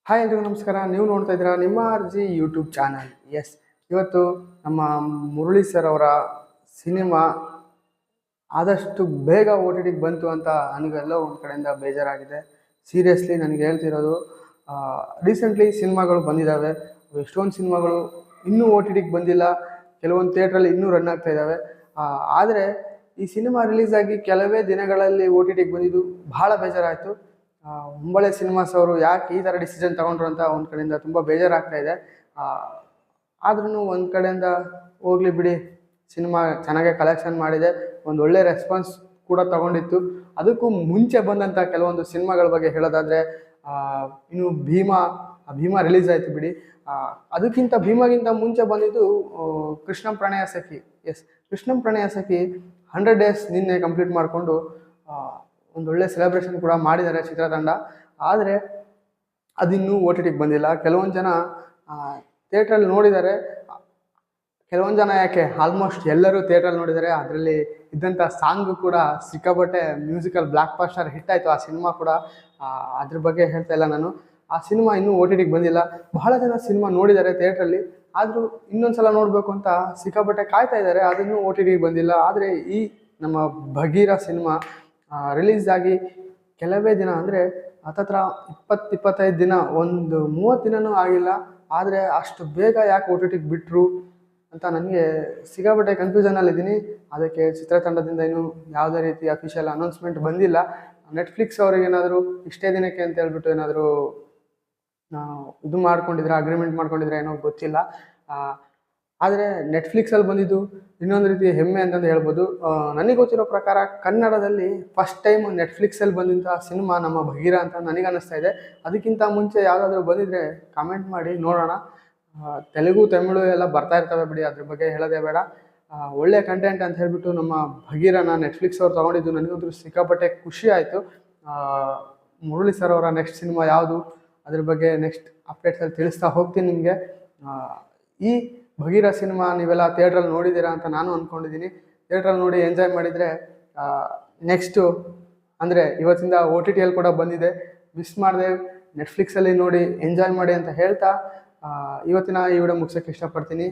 Hi ಎಲ್ರಿಗೂ ನಮಸ್ಕಾರ. ನೀವು ನೋಡ್ತಾ ಇದ್ದೀರಾ ನಿಮ್ಮ ಆರ್ಜಿ ಯೂಟ್ಯೂಬ್ ಚಾನಲ್. ಎಸ್, ಇವತ್ತು ನಮ್ಮ ಮುರಳಿ ಸರ್ ಅವರ ಸಿನಿಮಾ ಆದಷ್ಟು ಬೇಗ ಓ ಟಿ ಟಿಗೆ ಬಂತು ಅಂತ ನನಗೆಲ್ಲೋ ಒಂದು ಕಡೆಯಿಂದ ಬೇಜಾರಾಗಿದೆ. ಸೀರಿಯಸ್ಲಿ ನನಗೆ ಹೇಳ್ತಿರೋದು, ರೀಸೆಂಟ್ಲಿ ಸಿನಿಮಾಗಳು ಬಂದಿದ್ದಾವೆ. ಎಷ್ಟೊಂದು ಸಿನಿಮಾಗಳು ಇನ್ನೂ ಓ ಟಿ ಟಿಗೆ ಬಂದಿಲ್ಲ, ಕೆಲವೊಂದು ಥಿಯೇಟ್ರಲ್ಲಿ ಇನ್ನೂ ರನ್ ಆಗ್ತಾ ಇದ್ದಾವೆ. ಆದರೆ ಈ ಸಿನಿಮಾ ರಿಲೀಸ್ ಆಗಿ ಕೆಲವೇ ದಿನಗಳಲ್ಲಿ ಓ ಟಿ ಟಿಗೆ ಬಂದಿದ್ದು ಭಾಳ ಬೇಜಾರಾಯಿತು. ಹೊಂಬಳೆ ಸಿನಿಮಾಸ್ ಅವರು ಯಾಕೆ ಈ ಥರ ಡಿಸಿಷನ್ ತೊಗೊಂಡ್ರು ಅಂತ ಒಂದು ಕಡೆಯಿಂದ ತುಂಬ ಬೇಜಾರಾಗ್ತಾ ಇದೆ. ಆದ್ರೂ ಒಂದು ಕಡೆಯಿಂದ ಹೋಗಲಿ ಬಿಡಿ, ಸಿನಿಮಾ ಚೆನ್ನಾಗೇ ಕಲೆಕ್ಷನ್ ಮಾಡಿದೆ, ಒಂದು ಒಳ್ಳೆ ರೆಸ್ಪಾನ್ಸ್ ಕೂಡ ತಗೊಂಡಿತ್ತು. ಅದಕ್ಕೂ ಮುಂಚೆ ಬಂದಂಥ ಕೆಲವೊಂದು ಸಿನಿಮಾಗಳ ಬಗ್ಗೆ ಹೇಳೋದಾದರೆ, ಇನ್ನು ಭೀಮಾ ರಿಲೀಸ್ ಆಯಿತು ಬಿಡಿ. ಅದಕ್ಕಿಂತ ಭೀಮಾಗಿಂತ ಮುಂಚೆ ಬಂದಿದ್ದು ಕೃಷ್ಣಂ ಪ್ರಣಯ ಸಖಿ. ಎಸ್, ಕೃಷ್ಣಂ ಪ್ರಣಯ ಸಖಿ 100 days ನಿನ್ನೆ ಕಂಪ್ಲೀಟ್ ಮಾಡಿಕೊಂಡು ಒಂದೊಳ್ಳೆ ಸೆಲೆಬ್ರೇಷನ್ ಕೂಡ ಮಾಡಿದ್ದಾರೆ ಚಿತ್ರತಂಡ. ಆದರೆ ಅದಿನ್ನೂ ಓ ಟಿ ಟಿಗೆ ಬಂದಿಲ್ಲ. ಕೆಲವೊಂದು ಜನ ಥಿಯೇಟ್ರಲ್ಲಿ ನೋಡಿದ್ದಾರೆ, ಕೆಲವೊಂದು ಜನ ಯಾಕೆ ಆಲ್ಮೋಸ್ಟ್ ಎಲ್ಲರೂ ಥಿಯೇಟ್ರಲ್ಲಿ ನೋಡಿದ್ದಾರೆ. ಅದರಲ್ಲಿ ಇದ್ದಂಥ ಸಾಂಗು ಕೂಡ ಸಿಕ್ಕಾಪಟ್ಟೆ ಮ್ಯೂಸಿಕಲ್ ಬ್ಲಾಕ್ ಬಾಸ್ಟರ್ ಹಿಟ್ ಆಯಿತು ಆ ಸಿನಿಮಾ ಕೂಡ. ಅದ್ರ ಬಗ್ಗೆ ಹೇಳ್ತಾ ಇಲ್ಲ ನಾನು. ಆ ಸಿನಿಮಾ ಇನ್ನೂ ಓ ಟಿ ಟಿಗೆ ಬಂದಿಲ್ಲ. ಬಹಳ ಜನ ಸಿನಿಮಾ ನೋಡಿದ್ದಾರೆ ಥಿಯೇಟ್ರಲ್ಲಿ, ಆದರೂ ಇನ್ನೊಂದು ಸಲ ನೋಡಬೇಕು ಅಂತ ಸಿಕ್ಕಾಪಟ್ಟೆ ಕಾಯ್ತಾ ಇದ್ದಾರೆ. ಅದನ್ನೂ ಓ ಟಿ ಟಿಗೆ ಬಂದಿಲ್ಲ. ಆದರೆ ಈ ನಮ್ಮ ಭಗೀರ ಸಿನಿಮಾ ರಿಲೀಸ್ ಆಗಿ ಕೆಲವೇ ದಿನ, ಅಂದರೆ ಹತ್ತತ್ರ 20-25 ದಿನ, ಒಂದು 30 ದಿನವೂ ಆಗಿಲ್ಲ. ಆದರೆ ಅಷ್ಟು ಬೇಗ ಯಾಕೆ ಓ ಟಿ ಟಿಗೆ ಬಿಟ್ಟರು ಅಂತ ನನಗೆ ಸಿಕ್ಕಾಪಟ್ಟೆ ಕನ್ಫ್ಯೂಷನಲ್ಲಿದ್ದೀನಿ. ಅದಕ್ಕೆ ಚಿತ್ರತಂಡದಿಂದ ಇನ್ನೂ ಯಾವುದೇ ರೀತಿ ಅಫಿಷಿಯಲ್ ಅನೌನ್ಸ್ಮೆಂಟ್ ಬಂದಿಲ್ಲ. ನೆಟ್ಫ್ಲಿಕ್ಸ್ ಅವ್ರಿಗೇನಾದರೂ ಇಷ್ಟೇ ದಿನಕ್ಕೆ ಅಂತ ಹೇಳ್ಬಿಟ್ಟು ಏನಾದರೂ ಇದು ಮಾಡ್ಕೊಂಡಿದ್ರೆ, ಅಗ್ರಿಮೆಂಟ್ ಮಾಡ್ಕೊಂಡಿದ್ರೆ ಏನೋ ಗೊತ್ತಿಲ್ಲ. ಆದರೆ ನೆಟ್ಫ್ಲಿಕ್ಸಲ್ಲಿ ಬಂದಿದ್ದು ಇನ್ನೊಂದು ರೀತಿ ಹೆಮ್ಮೆ ಅಂತಂದು ಹೇಳ್ಬೋದು. ನನಗೆ ಗೊತ್ತಿರೋ ಪ್ರಕಾರ ಕನ್ನಡದಲ್ಲಿ ಫಸ್ಟ್ ಟೈಮ್ ನೆಟ್ಫ್ಲಿಕ್ಸಲ್ಲಿ ಬಂದಂಥ ಸಿನಿಮಾ ನಮ್ಮ ಭಗೀರ ಅಂತ ನನಗೆ ಅನ್ನಿಸ್ತಾ ಇದೆ. ಅದಕ್ಕಿಂತ ಮುಂಚೆ ಯಾವುದಾದ್ರೂ ಬಂದಿದ್ದರೆ ಕಾಮೆಂಟ್ ಮಾಡಿ ನೋಡೋಣ. ತೆಲುಗು, ತಮಿಳು ಎಲ್ಲ ಬರ್ತಾ ಇರ್ತವೆ ಬಿಡಿ, ಅದ್ರ ಬಗ್ಗೆ ಹೇಳೋದೇ ಬೇಡ. ಒಳ್ಳೆ ಕಂಟೆಂಟ್ ಅಂತ ಹೇಳಿಬಿಟ್ಟು ನಮ್ಮ ಭಗೀರನ ನೆಟ್ಫ್ಲಿಕ್ಸ್ ಅವ್ರು ತೊಗೊಂಡಿದ್ದು ನನಗಂತೂ ಸಿಕ್ಕಾಪಟ್ಟೆ ಖುಷಿ ಆಯಿತು. ಮುರಳಿ ಸರ್ ಅವರ ನೆಕ್ಸ್ಟ್ ಸಿನಿಮಾ ಯಾವುದು, ಅದ್ರ ಬಗ್ಗೆ ನೆಕ್ಸ್ಟ್ ಅಪ್ಡೇಟ್ಸಲ್ಲಿ ತಿಳಿಸ್ತಾ ಹೋಗ್ತೀನಿ ನಿಮಗೆ. ಈ ಭಗೀರ ಸಿನಿಮಾ ನೀವೆಲ್ಲ ಥಿಯೇಟ್ರಲ್ಲಿ ನೋಡಿದ್ದೀರಾ ಅಂತ ನಾನು ಅಂದ್ಕೊಂಡಿದ್ದೀನಿ. ಥಿಯೇಟ್ರಲ್ಲಿ ನೋಡಿ ಎಂಜಾಯ್ ಮಾಡಿದರೆ ನೆಕ್ಸ್ಟು, ಅಂದರೆ ಇವತ್ತಿಂದ ಓ ಟಿ ಟಿಯಲ್ಲಿ ಕೂಡ ಬಂದಿದೆ, ಮಿಸ್ ಮಾಡಿದೆ, ನೆಟ್ಫ್ಲಿಕ್ಸಲ್ಲಿ ನೋಡಿ ಎಂಜಾಯ್ ಮಾಡಿ ಅಂತ ಹೇಳ್ತಾ ಇವತ್ತಿನ ಈ ವಿಡಿಯೋ ಮುಗಿಸೋಕ್ಕೆ ಇಷ್ಟಪಡ್ತೀನಿ.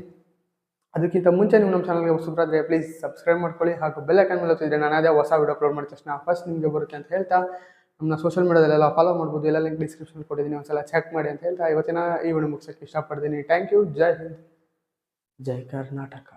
ಅದಕ್ಕಿಂತ ಮುಂಚೆ ನೀವು ನಮ್ಮ ಚಾನಲ್ಗೆ ಹೊಸಬರಾದರೆ ಪ್ಲೀಸ್ ಸಬ್ಸ್ಕ್ರೈಬ್ ಮಾಡ್ಕೊಳ್ಳಿ, ಹಾಗೂ ಬೆಲ್ ಐಕಾನ್ ಮೇಲೆ ಒತ್ತಿದ್ರೆ ನಾನು ಅದೇ ಹೊಸ ವಿಡಿಯೋ ಅಪ್ಲೋಡ್ ಮಾಡಿದ ತಕ್ಷಣ ಫಸ್ಟ್ ನಿಮಗೆ ಬರುತ್ತೆ ಅಂತ ಹೇಳ್ತಾ, ನಮ್ಮ ಸೋಷಿಯಲ್ ಮೀಡಿಯಾದಲ್ಲೆಲ್ಲ ಫಾಲೋ ಮಾಡ್ಬೋದು. ಎಲ್ಲ ಲಿಂಕ್ ಡಿಸ್ಕ್ರಿಪ್ಷನ್ ಕೊಟ್ಟಿದ್ದೀನಿ, ಒಂದ್ಸಲ ಚೆಕ್ ಮಾಡಿ ಅಂತ ಹೇಳ್ತಾ ಇವತ್ತಿನ ಈ ವಿಡಿಯೋ ಮುಗಿಸೋಕ್ಕೆ ಇಷ್ಟಪಡ್ತೀನಿ. Thank you. ಜೈ ಹಿಂದ್, ಜೈ ಕರ್ನಾಟಕ.